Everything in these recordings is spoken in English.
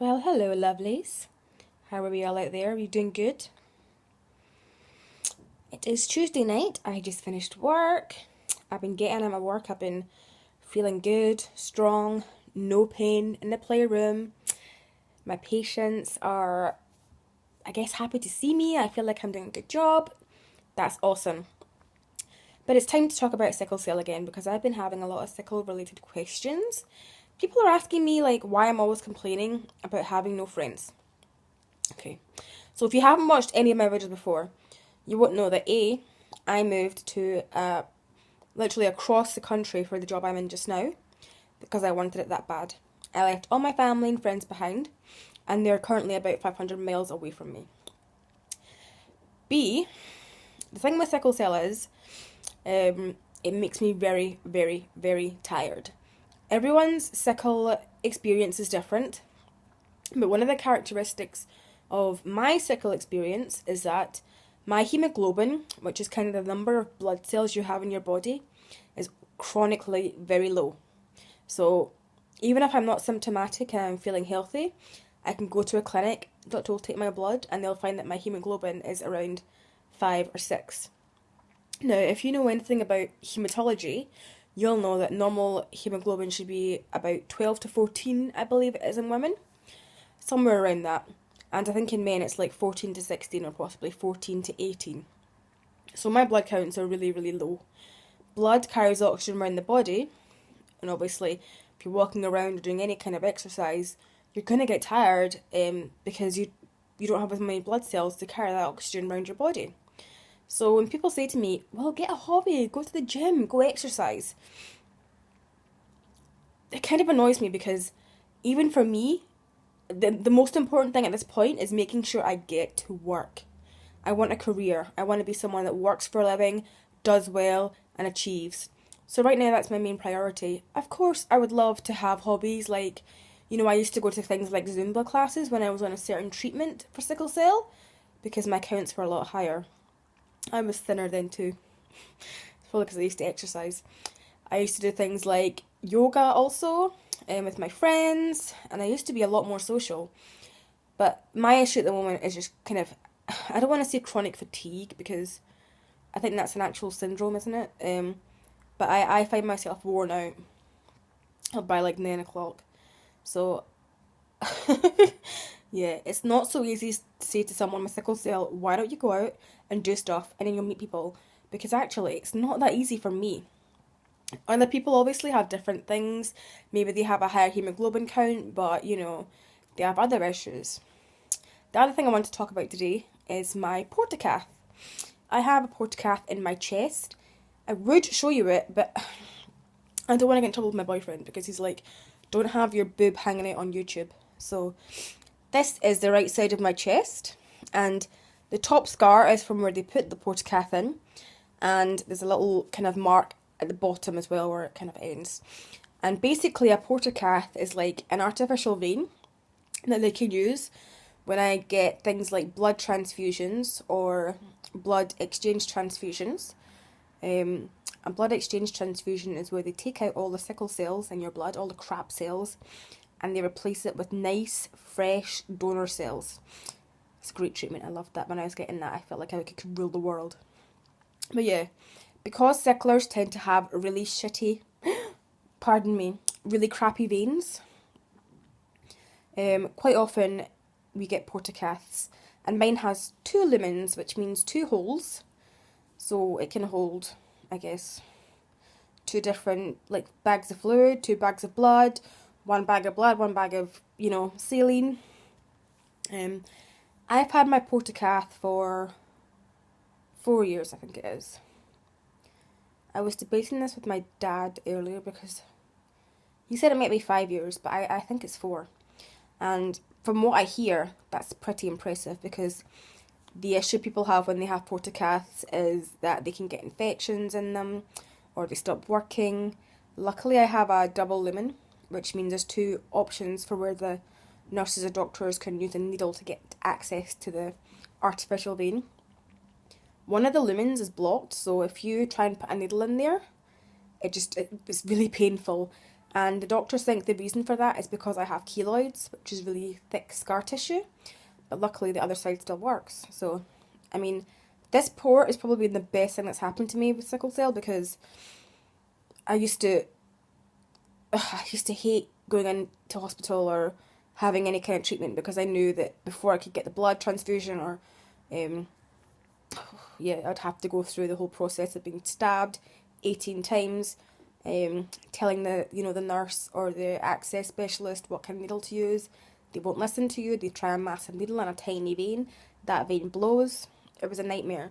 Well, hello, lovelies. How are we all out there? Are you doing good? It is Tuesday night. I just finished work. I've been getting at my work. I've been feeling good, strong, no pain in the playroom. My patients are, I guess, happy to see me. I feel like I'm doing a good job. That's awesome. But it's time to talk about sickle cell again because I've been having a lot of sickle related questions. People are asking me like why I'm always complaining about having no friends. Okay, so if you haven't watched any of my videos before, you won't know that I moved to literally across the country for the job I'm in just now because I wanted it that bad. I left all my family and friends behind, and they're currently about 500 miles away from me. B, the thing with sickle cell is, it makes me very, very, very tired. Everyone's sickle experience is different, but one of the characteristics of my sickle experience is that my hemoglobin, which is kind of the number of blood cells you have in your body, is chronically very low. So even if I'm not symptomatic and I'm feeling healthy, I can go to a clinic, the doctor will take my blood and they'll find that my hemoglobin is around 5 or 6. Now, if you know anything about hematology, you'll know that normal hemoglobin should be about 12 to 14, I believe it is in women. Somewhere around that. And I think in men it's like 14 to 16 or possibly 14 to 18. So my blood counts are really, really low. Blood carries oxygen around the body, and obviously if you're walking around or doing any kind of exercise, you're going to get tired because you don't have as many blood cells to carry that oxygen around your body. So when people say to me, well, get a hobby, go to the gym, go exercise, it kind of annoys me because even for me, the most important thing at this point is making sure I get to work. I want a career. I want to be someone that works for a living, does well, and achieves. So right now that's my main priority. Of course, I would love to have hobbies like, I used to go to things like Zumba classes when I was on a certain treatment for sickle cell because my counts were a lot higher. I was thinner then too. It's probably because I used to exercise. I used to do things like yoga also, with my friends, and I used to be a lot more social. But my issue at the moment is just kind of, I don't want to say chronic fatigue because I think that's an actual syndrome, isn't it? But I find myself worn out by like 9 o'clock. So, yeah, it's not so easy to say to someone with sickle cell, why don't you go out and do stuff and then you'll meet people? Because actually, it's not that easy for me. Other people obviously have different things. Maybe they have a higher hemoglobin count, but they have other issues. The other thing I want to talk about today is my Portacath. I have a Portacath in my chest. I would show you it, but I don't want to get in trouble with my boyfriend because he's like, don't have your boob hanging out on YouTube. So this is the right side of my chest, and the top scar is from where they put the Portacath in, and there's a little kind of mark at the bottom as well where it kind of ends. And basically a Portacath is like an artificial vein that they can use when I get things like blood transfusions or blood exchange transfusions. A blood exchange transfusion is where they take out all the sickle cells in your blood, all the crap cells, and they replace it with nice, fresh donor cells. It's a great treatment. I loved that when I was getting that. I felt like I could rule the world. But yeah, because sicklers tend to have really shitty, really crappy veins, quite often we get Portacaths, and mine has 2 lumens, which means 2 holes, so it can hold, I guess, 2 different like bags of fluid, 2 bags of blood, 1 bag of blood, 1 bag of, saline. I've had my Portacath for 4 years, I think it is. I was debating this with my dad earlier because he said it might be 5 years, but I think it's 4. And from what I hear, that's pretty impressive because the issue people have when they have Portacaths is that they can get infections in them or they stop working. Luckily, I have a double lumen, which means there's 2 options for where the nurses or doctors can use a needle to get access to the artificial vein. One of the lumens is blocked, so if you try and put a needle in there, it's really painful. And the doctors think the reason for that is because I have keloids, which is really thick scar tissue. But luckily the other side still works. So, I mean, this port is probably the best thing that's happened to me with sickle cell, because I used to hate going into hospital or having any kind of treatment, because I knew that before I could get the blood transfusion or I'd have to go through the whole process of being stabbed 18 times, telling the nurse or the access specialist what kind of needle to use. They won't listen to you. They try a massive needle in a tiny vein. That vein blows. It was a nightmare.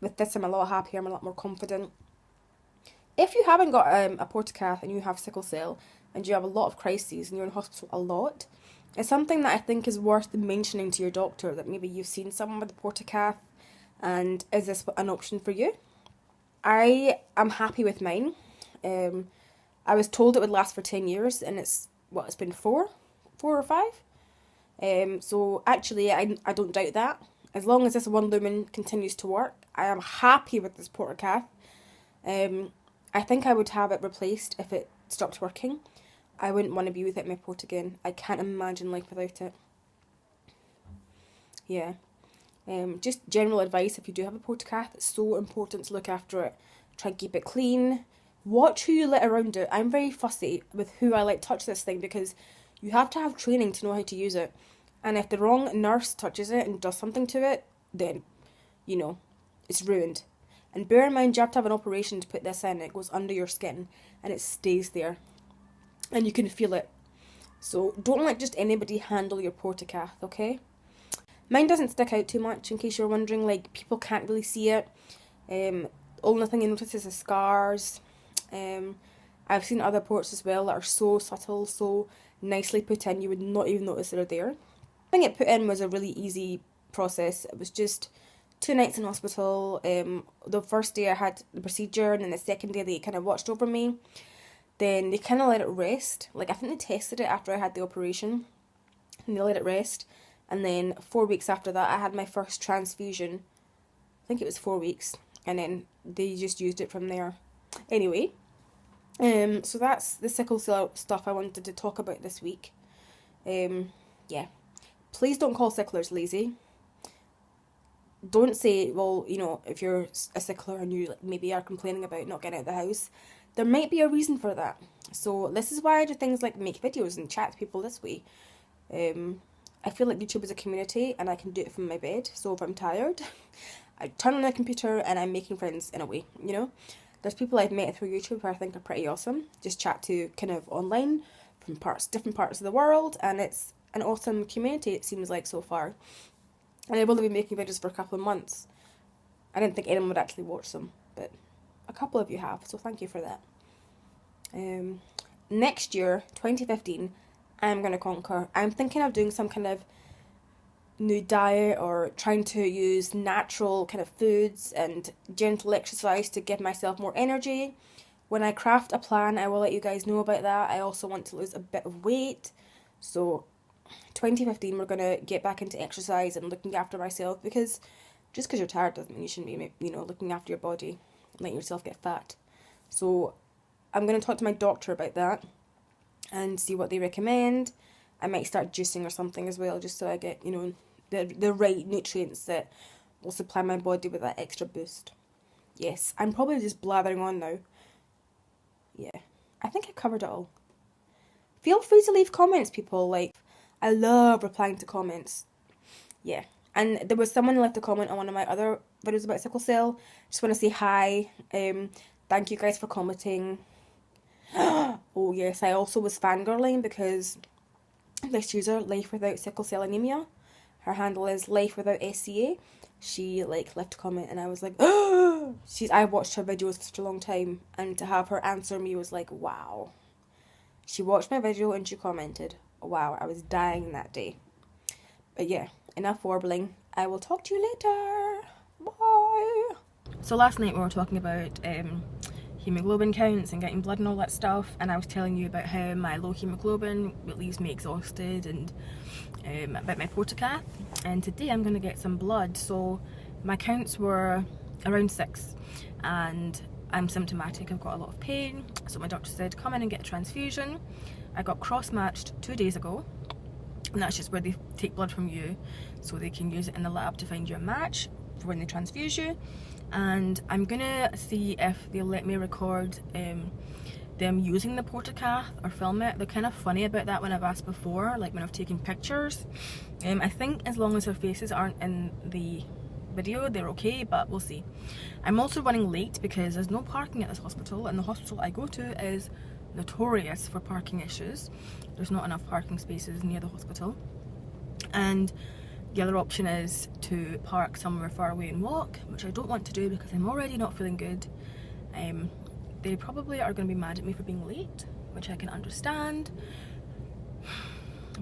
With this, I'm a lot happier. I'm a lot more confident. If you haven't got a Portacath and you have sickle cell and you have a lot of crises and you're in hospital a lot, it's something that I think is worth mentioning to your doctor, that maybe you've seen someone with a Portacath, and is this an option for you? I am happy with mine. I was told it would last for 10 years, and it's been 4 or 5. So actually, I don't doubt that. As long as this one lumen continues to work, I am happy with this Portacath. I think I would have it replaced if it stopped working. I wouldn't want to be without my port again. I can't imagine life without it. Yeah. Just general advice, if you do have a Portacath, it's so important to look after it. Try and keep it clean. Watch who you let around it. I'm very fussy with who I let touch this thing, because you have to have training to know how to use it. And if the wrong nurse touches it and does something to it, then, it's ruined. And bear in mind, you have to have an operation to put this in. It goes under your skin and it stays there. And you can feel it. So don't let just anybody handle your Portacath, okay? Mine doesn't stick out too much, in case you're wondering. Like, people can't really see it. Only thing you notice is the scars. I've seen other ports as well that are so subtle, so nicely put in, you would not even notice they're there. Having it put in was a really easy process. It was just 2 nights in hospital. The first day I had the procedure, and then the second day they kind of watched over me. Then they kind of let it rest. Like, I think they tested it after I had the operation, and they let it rest. And then 4 weeks after that, I had my first transfusion. I think it was 4 weeks. And then they just used it from there. Anyway, so that's the sickle cell stuff I wanted to talk about this week. Yeah. Please don't call sicklers lazy. Don't say, well, if you're a sickler and you maybe are complaining about not getting out of the house, there might be a reason for that. So this is why I do things like make videos and chat to people this way. I feel like YouTube is a community, and I can do it from my bed. So if I'm tired, I turn on the computer and I'm making friends in a way, There's people I've met through YouTube who I think are pretty awesome. Just chat to kind of online from different parts of the world, and it's an awesome community, it seems like, so far. And I've only been making videos for a couple of months. I didn't think anyone would actually watch them, but a couple of you have, so thank you for that. Next year, 2015, I'm going to conquer. I'm thinking of doing some kind of new diet, or trying to use natural kind of foods and gentle exercise to give myself more energy. When I craft a plan, I will let you guys know about that. I also want to lose a bit of weight. So 2015, we're going to get back into exercise and looking after myself, because just because you're tired doesn't mean you shouldn't be, looking after your body and letting yourself get fat. So I'm going to talk to my doctor about that and see what they recommend. I might start juicing or something as well, just so I get, the right nutrients that will supply my body with that extra boost. Yes, I'm probably just blathering on now. Yeah, I think I covered it all. Feel free to leave comments, people. Like, I love replying to comments. Yeah, and there was someone who left a comment on one of my other videos about sickle cell. Just want to say hi. Thank you guys for commenting. Oh yes, I also was fangirling because this user, Life Without Sickle Cell Anemia, her handle is Life Without SCA. She left a comment, and I was like, oh, I watched her videos for such a long time, and to have her answer me was like, wow. She watched my video and she commented. Wow, I was dying that day. But yeah, enough warbling. I will talk to you later. Bye. So last night we were talking about hemoglobin counts and getting blood and all that stuff, and I was telling you about how my low hemoglobin leaves me exhausted, and about my Portacath. And today I'm going to get some blood. So my counts were around 6, and I'm symptomatic, I've got a lot of pain, so my doctor said come in and get a transfusion. I got cross-matched 2 days ago, and that's just where they take blood from you so they can use it in the lab to find you a match for when they transfuse you. And I'm gonna see if they'll let me record them using the Portacath or film it. They're kind of funny about that when I've asked before, like when I've taken pictures. I think as long as their faces aren't in the video, they're okay, but we'll see. I'm also running late because there's no parking at this hospital, and the hospital I go to is notorious for parking issues. There's not enough parking spaces near the hospital, and the other option is to park somewhere far away and walk, which I don't want to do because I'm already not feeling good. They probably are going to be mad at me for being late, which I can understand,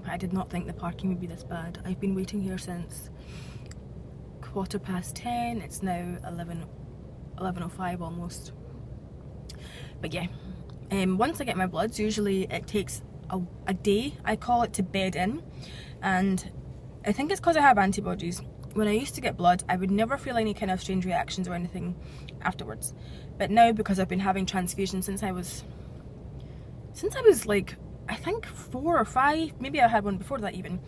but I did not think the parking would be this bad. I've been waiting here since 10:15. It's now 11:05 almost. But yeah, once I get my bloods, usually it takes a day, I call it, to bed in, and I think it's because I have antibodies. When I used to get blood, I would never feel any kind of strange reactions or anything afterwards, but now because I've been having transfusions since I was like, I think 4 or 5, maybe I had one before that even,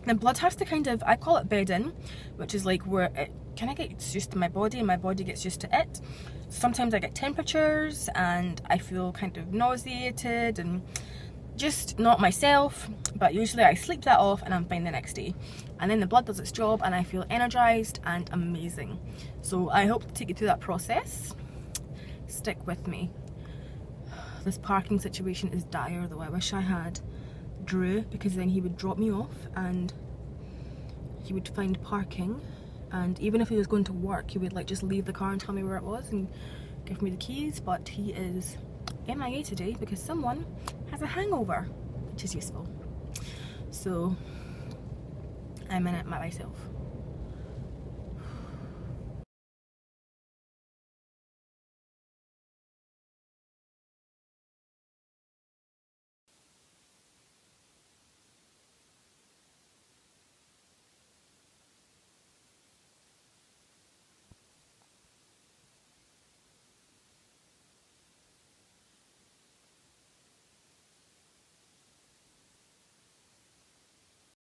the blood has to kind of, I call it bed in, which is like where it kind of gets used to my body and my body gets used to it. Sometimes I get temperatures and I feel kind of nauseated and just not myself, but usually I sleep that off and I'm fine the next day. And then the blood does its job and I feel energized and amazing. So I hope to take you through that process. Stick with me. This parking situation is dire though. I wish I had Drew, because then he would drop me off and he would find parking, and even if he was going to work he would like just leave the car and tell me where it was and give me the keys, but he is MIA today because someone has a hangover, which is useful. So I'm in it by myself.